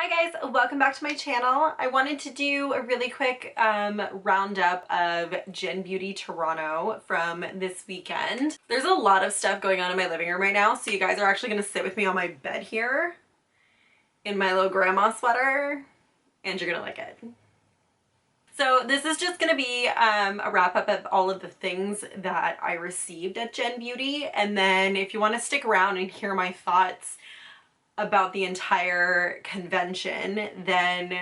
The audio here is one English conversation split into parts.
Hi guys, welcome back to my channel. I wanted to do a really quick roundup of GenBeauty Toronto from this weekend. There's a lot of stuff going on in my living room right now, so you guys are actually going to sit with me on my bed here in my little grandma sweater, and you're going to like it. So this is just going to be a wrap up of all of the things that I received at GenBeauty, and then if you want to stick around and hear my thoughts about the entire convention, then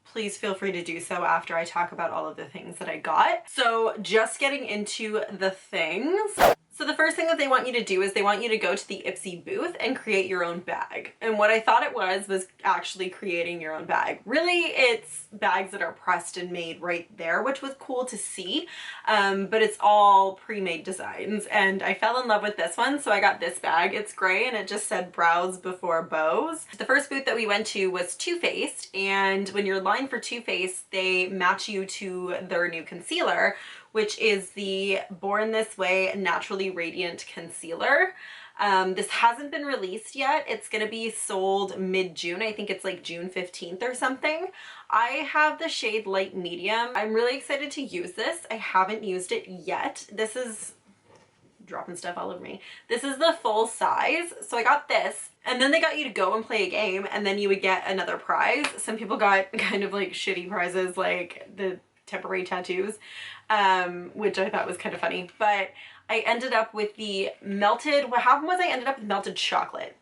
please feel free to do so after I talk about all of the things that I got. So just getting into the things. So the first thing that they want you to do is they want you to go to the Ipsy booth and create your own bag. And what I thought it was actually creating your own bag. Really, it's bags that are pressed and made right there, which was cool to see. But it's all pre-made designs. And I fell in love with this one, so I got this bag. It's gray and it just said brows before bows. The first booth that we went to was Too Faced, and when you're lined for Too Faced, they match you to their new concealer, which is the Born This Way Naturally Radiant Concealer. This hasn't been released yet. It's gonna be sold mid-June. I think it's like June 15th or something. I have the shade Light Medium. I'm really excited to use this. I haven't used it yet. This is dropping stuff all over me. This is the full size. So I got this, and then they got you to go and play a game, and then you would get another prize. Some people got kind of like shitty prizes, like the temporary tattoos, which I thought was kind of funny. But I ended up with the melted, what happened was I ended up with melted chocolate.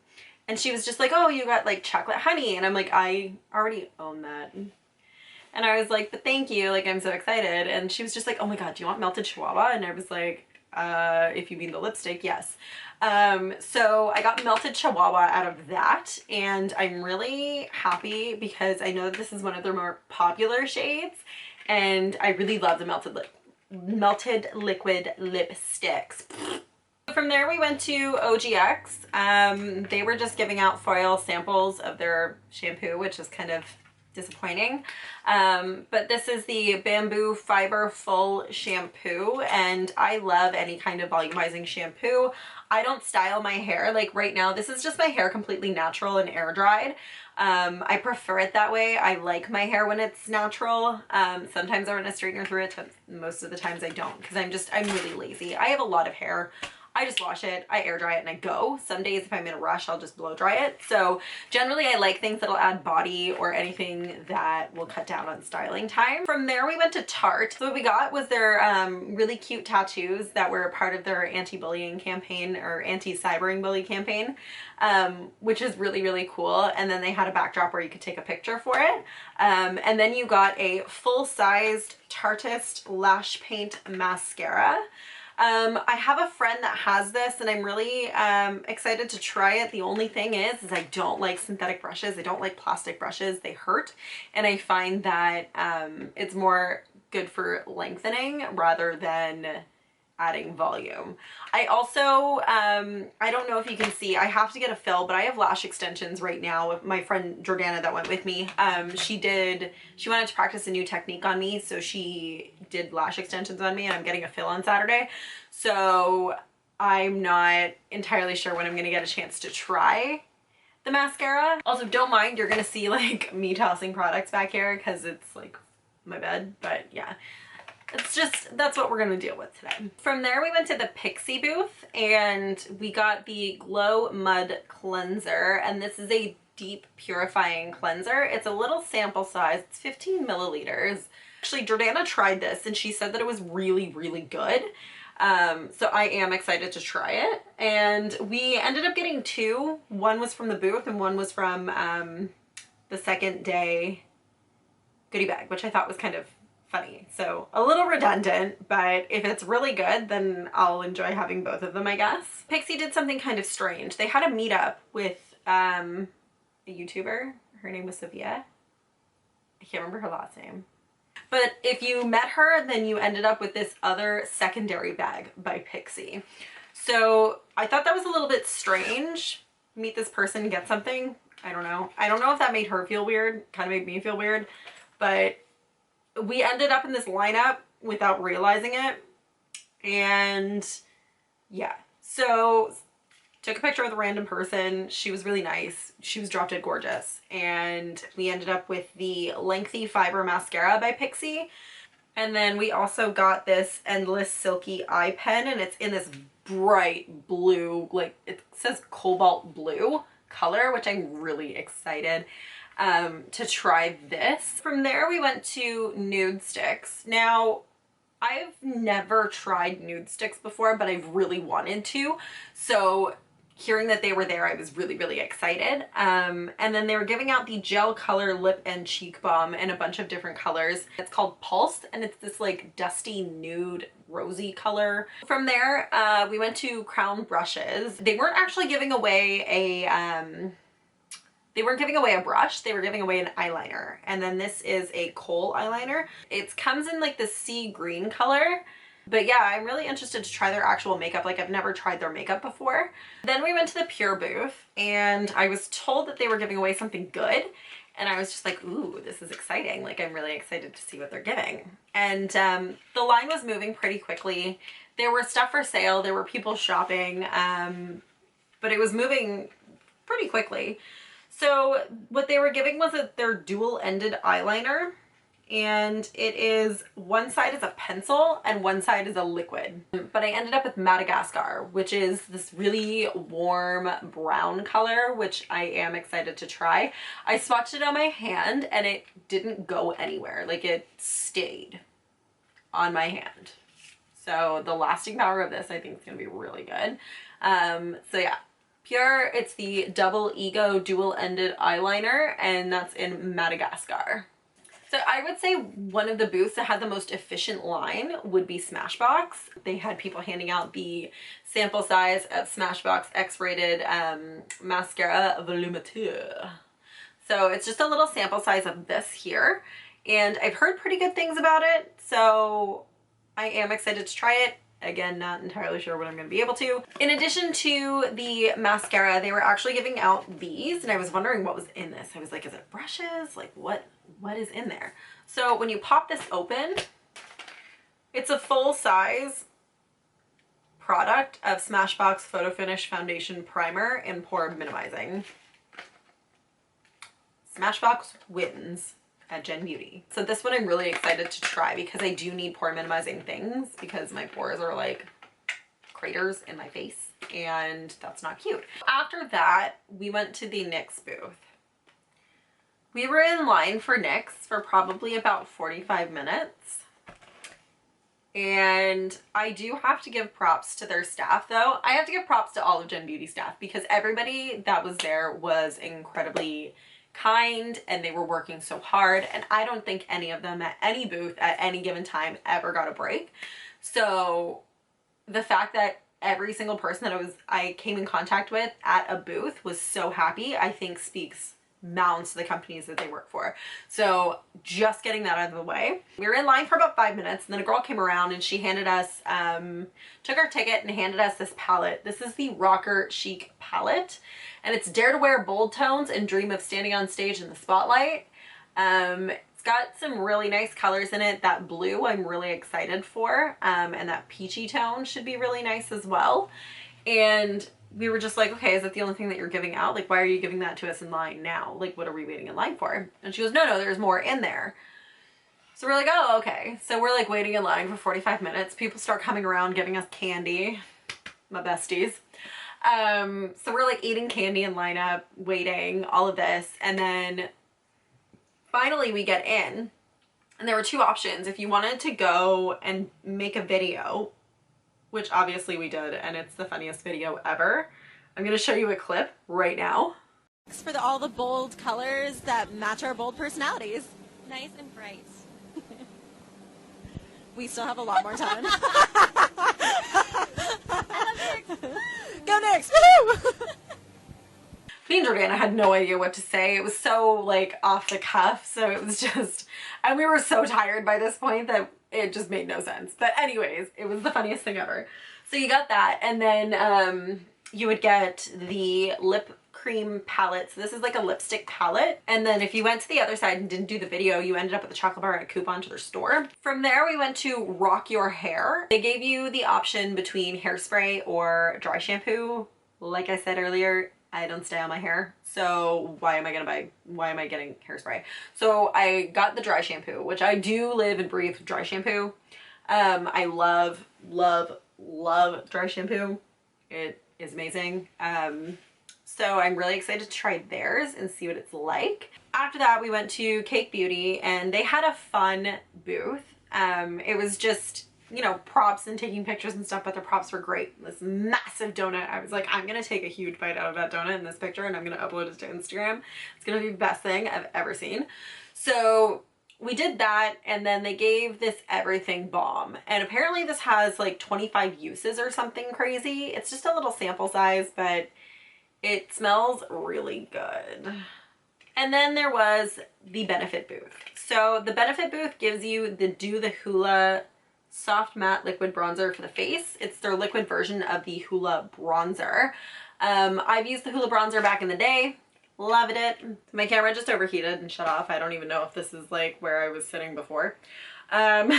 And she was just like, oh, you got like chocolate honey. And I'm like, I already own that. And I was like, but thank you, like I'm so excited. And she was just like, oh my God, do you want melted Chihuahua? And I was like, if you mean the lipstick, yes. So I got melted Chihuahua out of that, and I'm really happy because I know that this is one of their more popular shades, and I really love the melted liquid lipsticks. From there we went to OGX. They were just giving out foil samples of their shampoo, which is kind of disappointing. But this is the Bamboo Fiber Full Shampoo, and I love any kind of volumizing shampoo. I don't style my hair. Like right now, this is just my hair completely natural and air dried. I prefer it that way. I like my hair when it's natural. Sometimes I run a straightener through it, but most of the times I don't, because I'm really lazy. I have a lot of hair. I just wash it, I air dry it, and I go. Some days if I'm in a rush, I'll just blow dry it. So generally I like things that'll add body or anything that will cut down on styling time. From there we went to Tarte. So what we got was their really cute tattoos that were part of their anti-bullying campaign, or anti-cybering bully campaign, which is really, really cool. And then they had a backdrop where you could take a picture for it. And then you got a full-sized Tarteist Lash Paint Mascara. I have a friend that has this, and I'm really excited to try it. The only thing is I don't like synthetic brushes. I don't like plastic brushes. They hurt, and I find that it's more good for lengthening rather than adding volume. I also, I don't know if you can see, I have to get a fill, but I have lash extensions right now with my friend Jordana that went with me. She wanted to practice a new technique on me, so she did lash extensions on me, and I'm getting a fill on Saturday. So I'm not entirely sure when I'm gonna get a chance to try the mascara. Also, don't mind, you're gonna see like me tossing products back here because it's like my bed, but yeah. It's just, that's what we're gonna deal with today. From there we went to the Pixi booth, and we got the Glow Mud Cleanser, and this is a deep purifying cleanser. It's a little sample size, it's 15 milliliters. Actually, Jordana tried this and she said that it was really, really good. So I am excited to try it. And we ended up getting two. One was from the booth and one was from the second day goodie bag, which I thought was kind of funny. So a little redundant, but if it's really good, then I'll enjoy having both of them, I guess. Pixi did something kind of strange. They had a meetup with a YouTuber. Her name was Sophia. I can't remember her last name. But if you met her, then you ended up with this other secondary bag by Pixi. So I thought that was a little bit strange. Meet this person, get something. I don't know. I don't know if that made her feel weird. Kind of made me feel weird. But we ended up in this lineup without realizing it. And yeah, so took a picture with a random person. She was really nice. She was drop dead gorgeous. And we ended up with the Lengthy Fiber Mascara by Pixi. And then we also got this Endless Silky Eye Pen, and it's in this bright blue, like it says cobalt blue color, which I'm really excited to try this. From there we went to nude sticks. Now I've never tried nude sticks before, but I've really wanted to. So hearing that they were there, I was really, really excited. And then they were giving out the gel color lip and cheek balm in a bunch of different colors. It's called Pulse, and it's this like dusty nude rosy color. From there, we went to Crown Brushes. They weren't actually giving away a brush, they were giving away an eyeliner. And then this is a kohl eyeliner. It comes in like the sea green color. But yeah, I'm really interested to try their actual makeup. Like I've never tried their makeup before. Then we went to the Pure booth and I was told that they were giving away something good. And I was just like, ooh, this is exciting. Like I'm really excited to see what they're giving. And the line was moving pretty quickly. There were stuff for sale. There were people shopping, but it was moving pretty quickly. So what they were giving was their dual-ended eyeliner. And it is, one side is a pencil and one side is a liquid. But I ended up with Madagascar, which is this really warm brown color, which I am excited to try. I swatched it on my hand and it didn't go anywhere. Like it stayed on my hand. So the lasting power of this I think is going to be really good. So yeah. Pure, it's the Double Ego dual-ended eyeliner, and that's in Madagascar. So I would say one of the booths that had the most efficient line would be Smashbox. They had people handing out the sample size of Smashbox X-rated mascara volumateur. So it's just a little sample size of this here, and I've heard pretty good things about it, so I am excited to try it. Again, not entirely sure what I'm going to be able to. In addition to the mascara, they were actually giving out these, and I was wondering what was in this. I was like, is it brushes? Like what is in there? So when you pop this open, it's a full-size product of Smashbox Photo Finish Foundation Primer and Pore Minimizing. Smashbox wins at GenBeauty. So this one I'm really excited to try because I do need pore minimizing things because my pores are like craters in my face and that's not cute. After that, we went to the NYX booth. We were in line for NYX for probably about 45 minutes. And I do have to give props to their staff though. I have to give props to all of GenBeauty staff because everybody that was there was incredibly kind and they were working so hard, and I don't think any of them at any booth at any given time ever got a break. So the fact that every single person that I came in contact with at a booth was so happy, I think speaks mountains to the companies that they work for. So just getting that out of the way. We were in line for about 5 minutes and then a girl came around and she handed us, took our ticket and handed us this palette. This is the Rocker Chic palette and it's Dare to Wear bold tones and dream of standing on stage in the spotlight. It's got some really nice colors in it. That blue I'm really excited for, and that peachy tone should be really nice as well. And we were just like, okay, is that the only thing that you're giving out? Like, why are you giving that to us in line now? Like, what are we waiting in line for? And she goes, no, there's more in there. So we're like, oh, okay. So we're like waiting in line for 45 minutes. People start coming around giving us candy, my besties. So we're like eating candy in lineup, waiting, all of this. And then finally we get in and there were two options. If you wanted to go and make a video, which obviously we did, and it's the funniest video ever. I'm gonna show you a clip right now. For all the bold colors that match our bold personalities. Nice and bright. We still have a lot more time. Go next! Me and Jordana had no idea what to say. It was so like off the cuff, so it was just, and we were so tired by this point that it just made no sense. But anyways, it was the funniest thing ever. So you got that, and then you would get the lip cream palette. So this is like a lipstick palette. And then if you went to the other side and didn't do the video, you ended up with a chocolate bar and a coupon to their store. From there, we went to Rock Your Hair. They gave you the option between hairspray or dry shampoo Like I said earlier, I don't style my hair, so why am I getting hairspray? So I got the dry shampoo, which I do live and breathe dry shampoo. I love, love, love dry shampoo. It is amazing. So I'm really excited to try theirs and see what it's like. After that, we went to Cake Beauty and they had a fun booth. It was just, you know, props and taking pictures and stuff, but the props were great. This massive donut. I was like, I'm gonna take a huge bite out of that donut in this picture and I'm gonna upload it to Instagram. It's gonna be the best thing I've ever seen. So we did that, and then they gave this everything balm. And apparently this has like 25 uses or something crazy. It's just a little sample size, but it smells really good. And then there was the Benefit booth. So the Benefit booth gives you the Do the Hoola Soft Matte Liquid Bronzer for the face. It's their liquid version of the Hoola bronzer. I've used the Hoola bronzer back in the day. Loved it. My camera just overheated and shut off. I don't even know if this is like where I was sitting before. I'm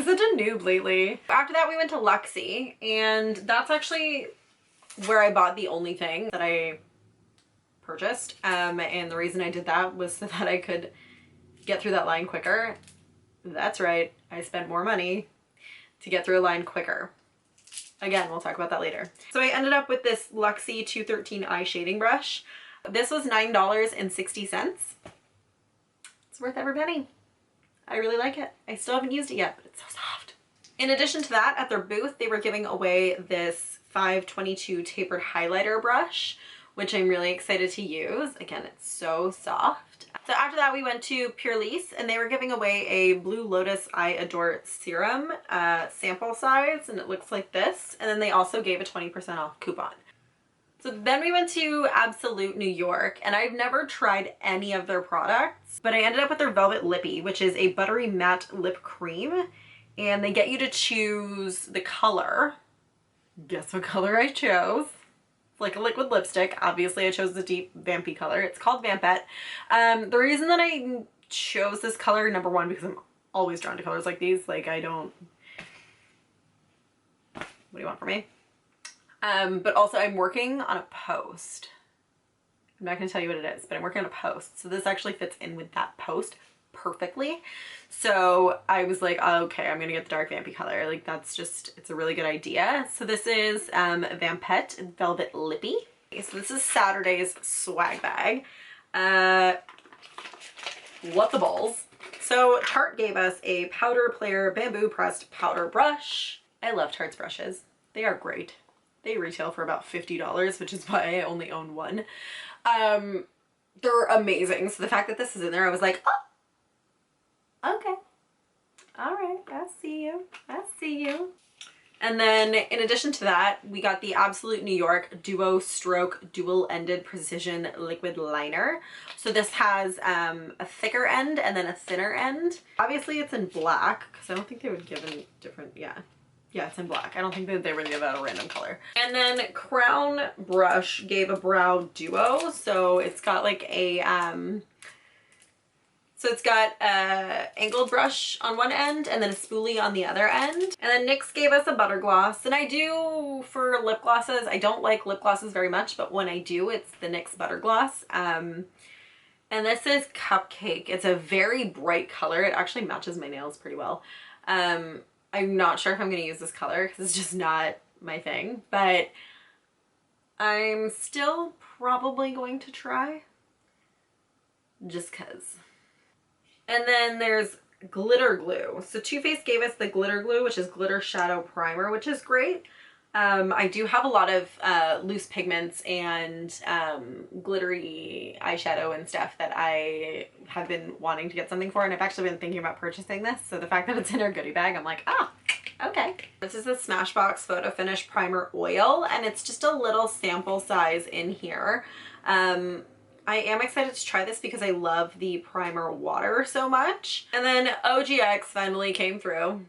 such a noob lately. After that, we went to Luxie, and that's actually where I bought the only thing that I purchased. And the reason I did that was so that I could get through that line quicker. That's right, I spent more money to get through a line quicker. Again, we'll talk about that later. So I ended up with this Luxie 213 eye shading brush. This was $9.60. It's worth every penny. I really like it. I still haven't used it yet, but it's so soft. In addition to that, at their booth, they were giving away this 522 tapered highlighter brush, which I'm really excited to use. Again, it's so soft. So after that, we went to Pure Lisse, and they were giving away a Blue Lotus I Adore Serum sample size, and it looks like this. And then they also gave a 20% off coupon. So then we went to Absolute New York, and I've never tried any of their products, but I ended up with their Velvet Lippy, which is a buttery matte lip cream, and they get you to choose the color. Guess what color I chose? Like a liquid lipstick. Obviously I chose the deep vampy color. It's called Vampette. The reason that I chose this color, number one, because I'm always drawn to colors like these. Like I don't, what do you want from me? But also I'm working on a post. I'm not going to tell you what it is, but I'm working on a post. So this actually fits in with that post perfectly. So I was like, oh, okay, I'm gonna get the dark vampy color. Like that's just, it's a really good idea. So this is Vampette Velvet Lippy. Okay, so this is Saturday's swag bag. What the balls. So Tarte gave us a Powder Player bamboo pressed powder brush. I love Tarte's brushes. They are great. They retail for about $50, which is why I only own one. They're amazing. So the fact that this is in there, I was like, oh, okay. All right, I see you. I see you. And then in addition to that, we got the Absolute New York Duo Stroke Dual Ended Precision Liquid Liner. So this has a thicker end and then a thinner end. Obviously it's in black because I don't think they would give a different, yeah, it's in black. I don't think that they would give out a random color. And then Crown Brush gave a brow duo. So it's got like a, so it's got a angled brush on one end and then a spoolie on the other end. And then NYX gave us a butter gloss. And I do, for lip glosses, I don't like lip glosses very much, but when I do, it's the NYX butter gloss. And this is Cupcake. It's a very bright color. It actually matches my nails pretty well. I'm not sure if I'm going to use this color because it's just not my thing, but I'm still probably going to try just because. And then there's glitter glue. So Too Faced gave us the glitter glue, which is glitter shadow primer, which is great. I do have a lot of loose pigments and glittery eyeshadow and stuff that I have been wanting to get something for, and I've actually been thinking about purchasing this. So the fact that it's in our goodie bag, I'm like, ah, okay. This is the Smashbox Photo Finish Primer Oil, and it's just a little sample size in here. I am excited to try this because I love the primer water so much. And then OGX finally came through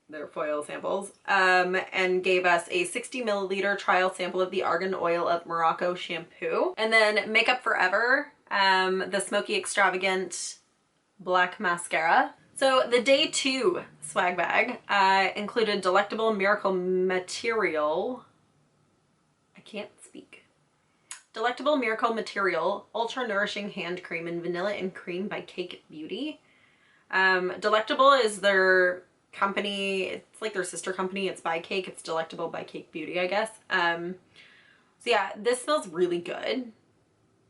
their foil samples and gave us a 60 milliliter trial sample of the Argan Oil of Morocco shampoo. And then Makeup Forever, the Smoky Extravagant Black Mascara. So the day 2 swag bag included Delectable Miracle Material. I can't speak. Delectable Miracle Material Ultra Nourishing Hand Cream in Vanilla and Cream by Cake Beauty. Delectable is their company. It's like their sister company. It's by Cake. It's Delectable by Cake Beauty, I guess. So yeah, this smells really good.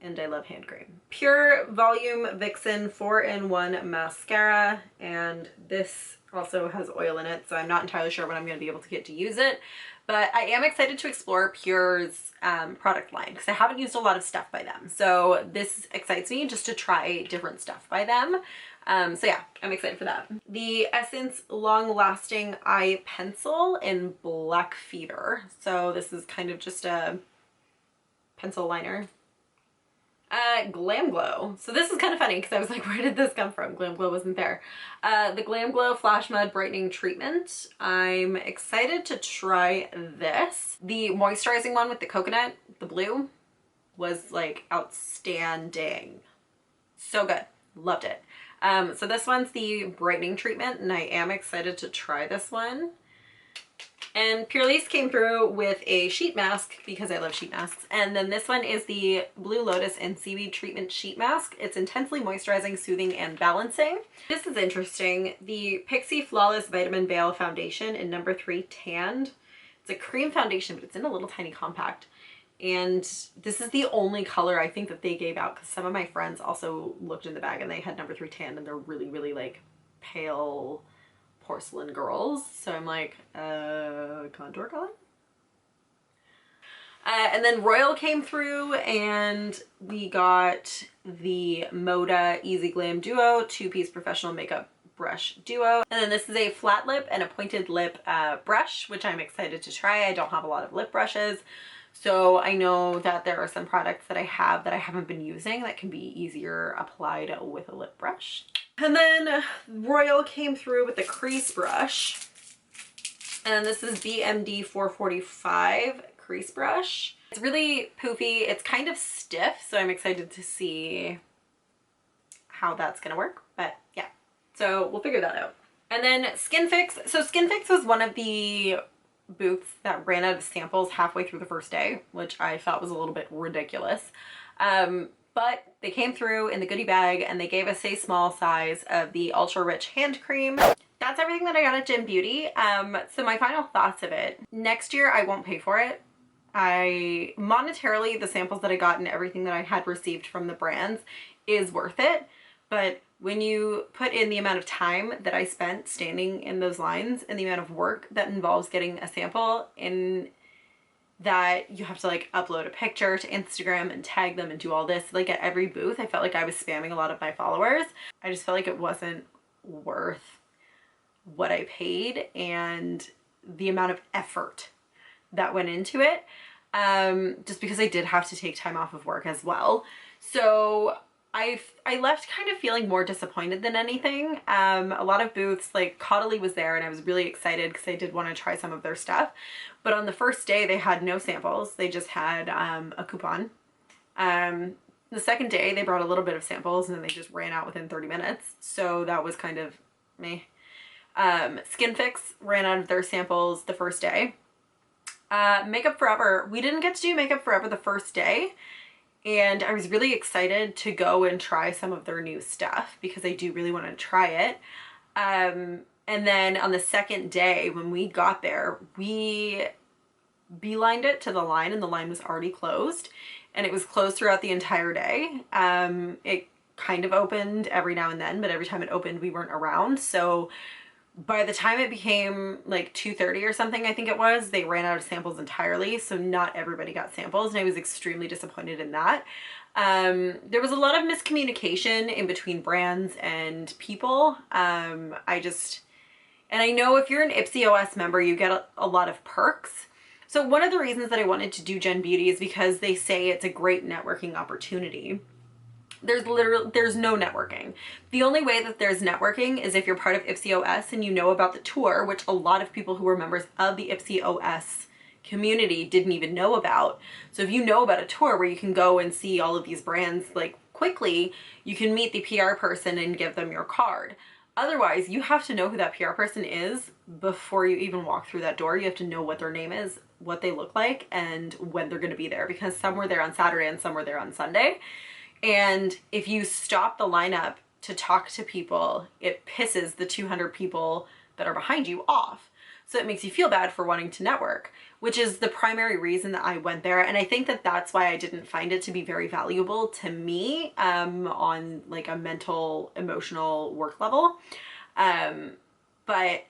And I love hand cream. Pure Volume Vixen 4-in-1 Mascara. And this also has oil in it, so I'm not entirely sure when I'm going to be able to get to use it. But I am excited to explore Pure's product line because I haven't used a lot of stuff by them. So this excites me just to try different stuff by them. So yeah, I'm excited for that. The Essence Long Lasting Eye Pencil in Black Fever. So this is kind of just a pencil liner. Glam Glow. So this is kind of funny because I was like, where did this come from? Glam Glow wasn't there. The Glam Glow Flash Mud Brightening Treatment. I'm excited to try this. The moisturizing one with the coconut, the blue, was like outstanding. So good. Loved it. So this one's the brightening treatment and I am excited to try this one. And Purlisse came through with a sheet mask because I love sheet masks. And then this one is the Blue Lotus and Seaweed Treatment Sheet Mask. It's intensely moisturizing, soothing, and balancing. This is interesting. The Pixi Flawless Vitamin Veil Foundation in number 3 Tanned. It's a cream foundation, but it's in a little tiny compact. And this is the only color I think that they gave out because some of my friends also looked in the bag and they had number 3 Tanned and they're really, really like pale porcelain girls. So I'm like, contour color? And then Royal came through and we got the Moda Easy Glam Duo 2-piece professional makeup brush duo. And then this is a flat lip and a pointed lip brush, which I'm excited to try. I don't have a lot of lip brushes. So I know that there are some products that I have that I haven't been using that can be easier applied with a lip brush. And then Royal came through with the crease brush. And this is BMD 445 crease brush. It's really poofy. It's kind of stiff, so I'm excited to see how that's gonna work. But yeah, so we'll figure that out. And then Skin Fix. So Skin Fix was one of the booths that ran out of samples halfway through the first day, which I thought was a little bit ridiculous. But they came through in the goodie bag and they gave us a small size of the Ultra Rich Hand Cream. That's everything that I got at GenBeauty. So my final thoughts of it. Next year I won't pay for it. Monetarily, the samples that I got and everything that I had received from the brands is worth it. But when you put in the amount of time that I spent standing in those lines and the amount of work that involves getting a sample in that you have to like upload a picture to Instagram and tag them and do all this, like at every booth, I felt like I was spamming a lot of my followers. I just felt like it wasn't worth what I paid and the amount of effort that went into it. Just because I did have to take time off of work as well. So I left kind of feeling more disappointed than anything. A lot of booths, like Caudalie was there and I was really excited because I did want to try some of their stuff. But on the first day they had no samples. They just had a coupon. The second day they brought a little bit of samples and then they just ran out within 30 minutes. So that was kind of meh. Skin Fix ran out of their samples the first day. Makeup Forever, we didn't get to do Makeup Forever the first day. And I was really excited to go and try some of their new stuff because I do really want to try it. And then on the second day when we got there, we beelined it to the line and the line was already closed. And it was closed throughout the entire day. It kind of opened every now and then, but every time it opened we weren't around. So by the time it became like 2:30 or something, I think it was, they ran out of samples entirely. So not everybody got samples and I was extremely disappointed in that. There was a lot of miscommunication in between brands and people. And I know if you're an Ipsy member, you get a lot of perks. So one of the reasons that I wanted to do GenBeauty is because they say it's a great networking opportunity. There's no networking. The only way that there's networking is if you're part of Ipsy and you know about the tour, which a lot of people who were members of the Ipsy community didn't even know about. So if you know about a tour where you can go and see all of these brands like quickly, you can meet the PR person and give them your card. Otherwise, you have to know who that PR person is before you even walk through that door. You have to know what their name is, what they look like, and when they're going to be there, because some were there on Saturday and some were there on Sunday. And if you stop the lineup to talk to people, it pisses the 200 people that are behind you off. So it makes you feel bad for wanting to network, which is the primary reason that I went there. And I think that that's why I didn't find it to be very valuable to me on like a mental, emotional work level. But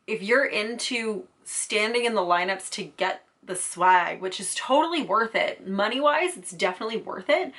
if you're into standing in the lineups to get the swag, which is totally worth it, money-wise, it's definitely worth it.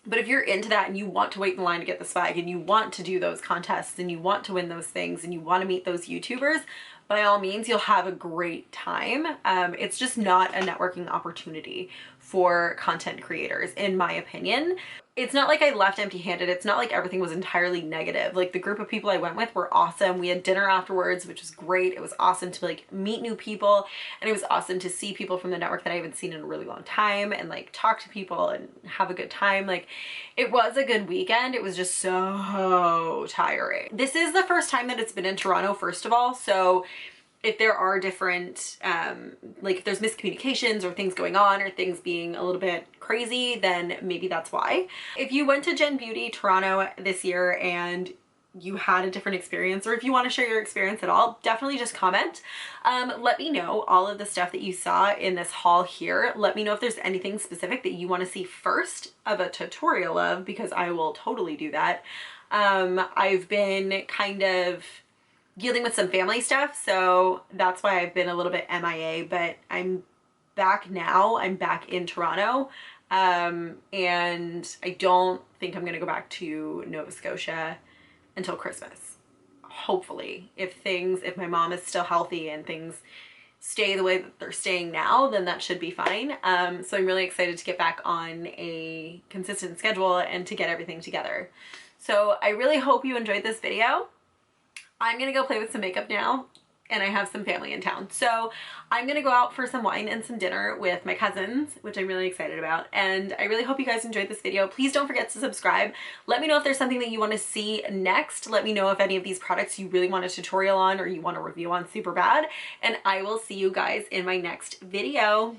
But if you're into that and you want to wait in line to get the swag and you want to do those contests and you want to win those things and you want to meet those YouTubers, by all means, you'll have a great time. It's just not a networking opportunity for content creators, in my opinion. It's not like I left empty-handed. It's not like everything was entirely negative. Like, the group of people I went with were awesome. We had dinner afterwards, which was great. It was awesome to like meet new people, and it was awesome to see people from the network that I haven't seen in a really long time and like talk to people and have a good time. Like, it was a good weekend. It was just so tiring. This is the first time that it's been in Toronto, first of all, so if there are different, like if there's miscommunications or things going on or things being a little bit crazy, then maybe that's why. If you went to GenBeauty Toronto this year and you had a different experience, or if you want to share your experience at all, definitely just comment. Let me know all of the stuff that you saw in this haul here. Let me know if there's anything specific that you want to see first of a tutorial of, because I will totally do that. I've been kind of dealing with some family stuff, so that's why I've been a little bit MIA, but I'm back now. I'm back in Toronto, and I don't think I'm gonna go back to Nova Scotia until Christmas. Hopefully, if my mom is still healthy and things stay the way that they're staying now, then that should be fine. So I'm really excited to get back on a consistent schedule and to get everything together. So I really hope you enjoyed this video. I'm gonna go play with some makeup now, and I have some family in town. So I'm gonna go out for some wine and some dinner with my cousins, which I'm really excited about. And I really hope you guys enjoyed this video. Please don't forget to subscribe. Let me know if there's something that you want to see next. Let me know if any of these products you really want a tutorial on or you want a review on super bad. And I will see you guys in my next video.